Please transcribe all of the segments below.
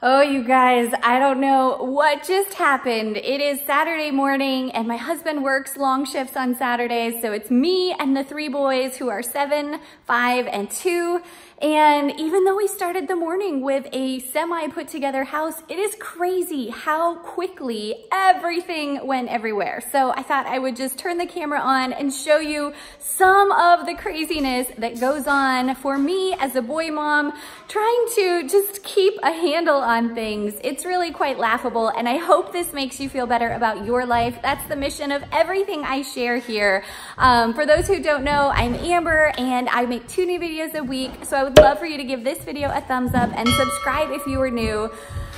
Oh, you guys, I don't know what just happened. It is Saturday morning and my husband works long shifts on Saturdays, so it's me and the three boys who are 7, 5, and 2. And even though we started the morning with a semi put together house, it is crazy how quickly everything went everywhere. So I thought I would just turn the camera on and show you some of the craziness that goes on for me as a boy mom, trying to just keep a handle on things. It's really quite laughable, and I hope this makes you feel better about your life. That's the mission of everything I share here. For those who don't know, I'm Amber and I make 2 new videos a week, so I would love for you to give this video a thumbs up and subscribe if you are new.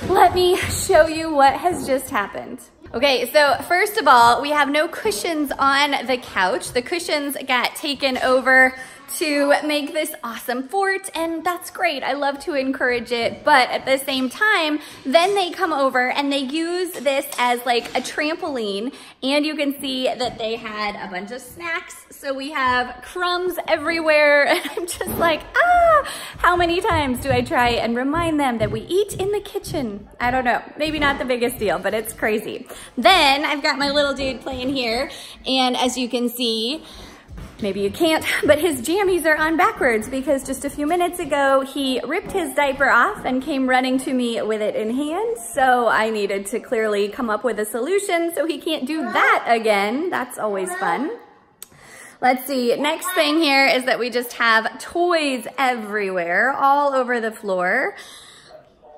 Let me show you what has just happened. Okay, so first of all, we have no cushions on the couch. The cushions got taken over to make this awesome fort, and that's great. I love to encourage it, but at the same time, then they come over and they use this as like a trampoline, and you can see that they had a bunch of snacks. So we have crumbs everywhere, and I'm just like, how many times do I try and remind them that we eat in the kitchen? I don't know, maybe not the biggest deal, but it's crazy. Then I've got my little dude playing here, and as you can see, maybe you can't, but his jammies are on backwards because just a few minutes ago, he ripped his diaper off and came running to me with it in hand. So I needed to clearly come up with a solution so he can't do that again. That's always fun. Let's see, next thing here is that we just have toys everywhere, all over the floor.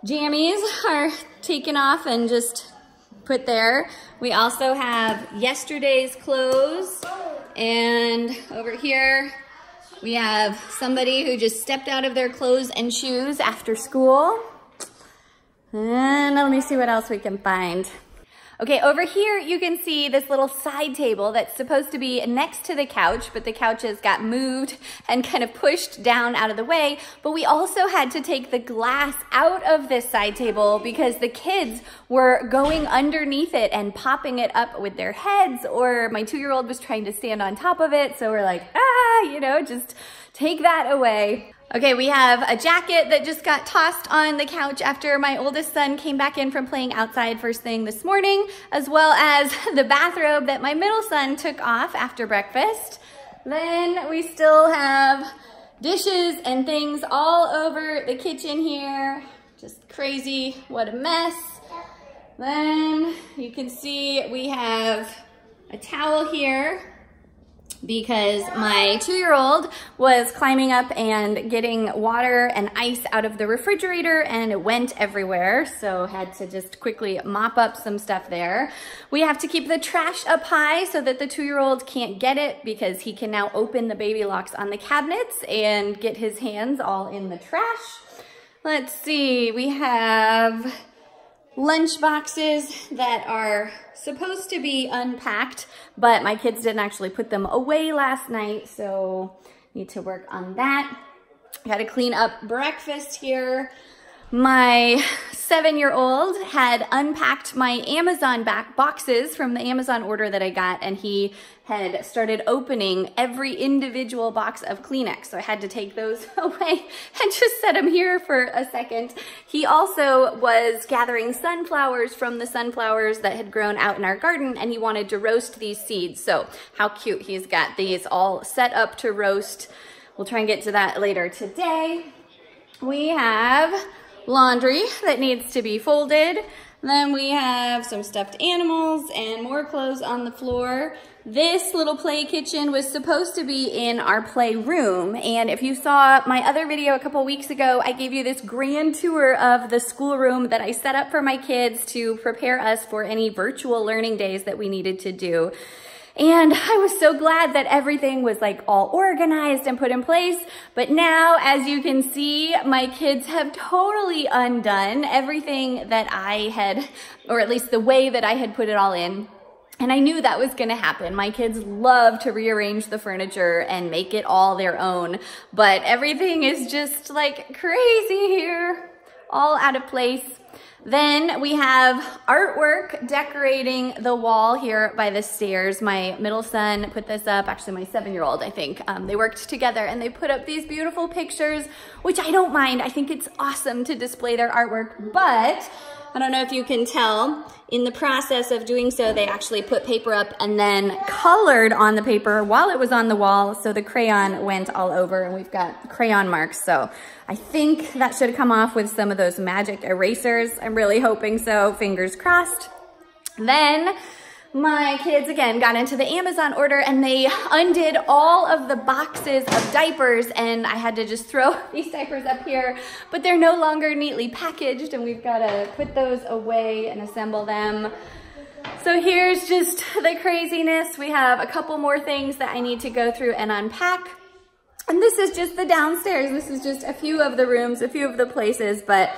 Jammies are taken off and just put there. We also have yesterday's clothes. And over here, we have somebody who just stepped out of their clothes and shoes after school. And let me see what else we can find. Okay, over here you can see this little side table that's supposed to be next to the couch, but the couches got moved and kind of pushed down out of the way. But we also had to take the glass out of this side table because the kids were going underneath it and popping it up with their heads, or my 2-year-old was trying to stand on top of it. So we're like, just take that away. Okay, we have a jacket that just got tossed on the couch after my oldest son came back in from playing outside first thing this morning, as well as the bathrobe that my middle son took off after breakfast. Then we still have dishes and things all over the kitchen here. Just crazy, what a mess. Then you can see we have a towel here because my 2-year-old was climbing up and getting water and ice out of the refrigerator and it went everywhere, so had to just quickly mop up some stuff there. We have to keep the trash up high so that the 2-year-old can't get it because he can now open the baby locks on the cabinets and get his hands all in the trash. Let's see, we have lunch boxes that are supposed to be unpacked, but my kids didn't actually put them away last night, so need to work on that. Got to clean up breakfast here. My 7-year-old had unpacked my Amazon boxes from the Amazon order that I got, and he had started opening every individual box of Kleenex. So I had to take those away and just set them here for a second. He also was gathering sunflowers from the sunflowers that had grown out in our garden, and he wanted to roast these seeds. So how cute, he's got these all set up to roast. We'll try and get to that later today. We have laundry that needs to be folded. Then we have some stuffed animals and more clothes on the floor. This little play kitchen was supposed to be in our playroom, and if you saw my other video a couple weeks ago, I gave you this grand tour of the schoolroom that I set up for my kids to prepare us for any virtual learning days that we needed to do. And I was so glad that everything was like all organized and put in place. But now, as you can see, my kids have totally undone everything that I had, or at least the way that I had put it all in. And I knew that was gonna happen. My kids love to rearrange the furniture and make it all their own, but everything is just like crazy here. all out of place. Then we have artwork decorating the wall here by the stairs. My middle son put this up, actually my 7-year-old, I think. They worked together and they put up these beautiful pictures, which I don't mind. I think it's awesome to display their artwork, but I don't know if you can tell, in the process of doing so, they actually put paper up and then colored on the paper while it was on the wall, so the crayon went all over and we've got crayon marks. So I think that should come off with some of those magic erasers. I'm really hoping so, fingers crossed. Then my kids, again, got into the Amazon order and they undid all of the boxes of diapers, and I had to just throw these diapers up here, but they're no longer neatly packaged and we've got to put those away and assemble them. So here's just the craziness. We have a couple more things that I need to go through and unpack. And this is just the downstairs. This is just a few of the rooms, a few of the places, but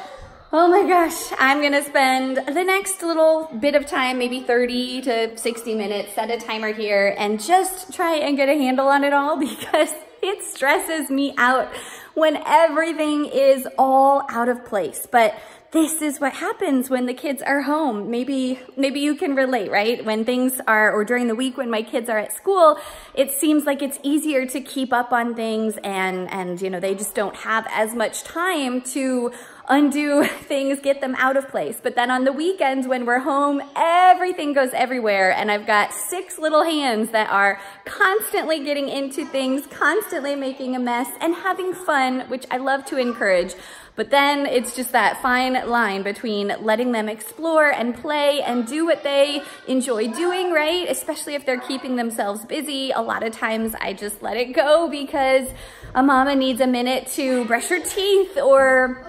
oh my gosh, I'm gonna spend the next little bit of time, maybe 30 to 60 minutes, set a timer here, and just try and get a handle on it all, because it stresses me out when everything is all out of place. But this is what happens when the kids are home. Maybe you can relate, right? When things are, or during the week when my kids are at school, it seems like it's easier to keep up on things, and you know, they just don't have as much time to undo things, get them out of place. But then on the weekends when we're home, everything goes everywhere, and I've got 6 little hands that are constantly getting into things, constantly making a mess and having fun, which I love to encourage. But then it's just that fine line between letting them explore and play and do what they enjoy doing, right? Especially if they're keeping themselves busy. A lot of times I just let it go because a mama needs a minute to brush her teeth or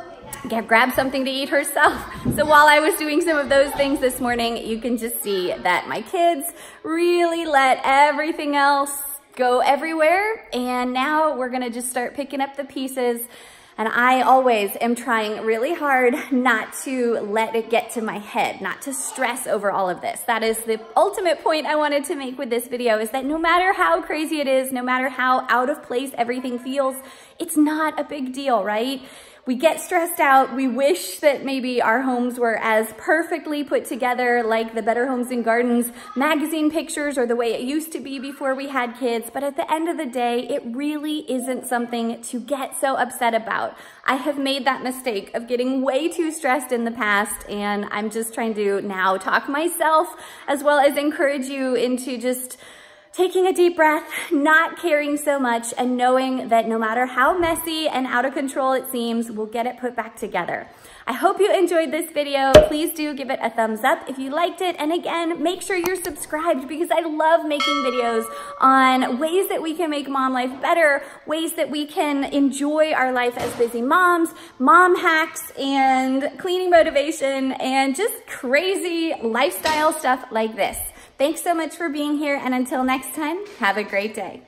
grab something to eat herself. So while I was doing some of those things this morning, you can just see that my kids really let everything else go everywhere. And now we're gonna just start picking up the pieces. And I always am trying really hard not to let it get to my head, not to stress over all of this. That is the ultimate point I wanted to make with this video, is that no matter how crazy it is, no matter how out of place everything feels, it's not a big deal, right? We get stressed out. We wish that maybe our homes were as perfectly put together like the Better Homes and Gardens magazine pictures, or the way it used to be before we had kids. But at the end of the day, it really isn't something to get so upset about. I have made that mistake of getting way too stressed in the past, and I'm just trying to now talk myself as well as encourage you into just taking a deep breath, not caring so much, and knowing that no matter how messy and out of control it seems, we'll get it put back together. I hope you enjoyed this video. Please do give it a thumbs up if you liked it. And again, make sure you're subscribed, because I love making videos on ways that we can make mom life better, ways that we can enjoy our life as busy moms, mom hacks, and cleaning motivation, and just crazy lifestyle stuff like this. Thanks so much for being here, and until next time, have a great day.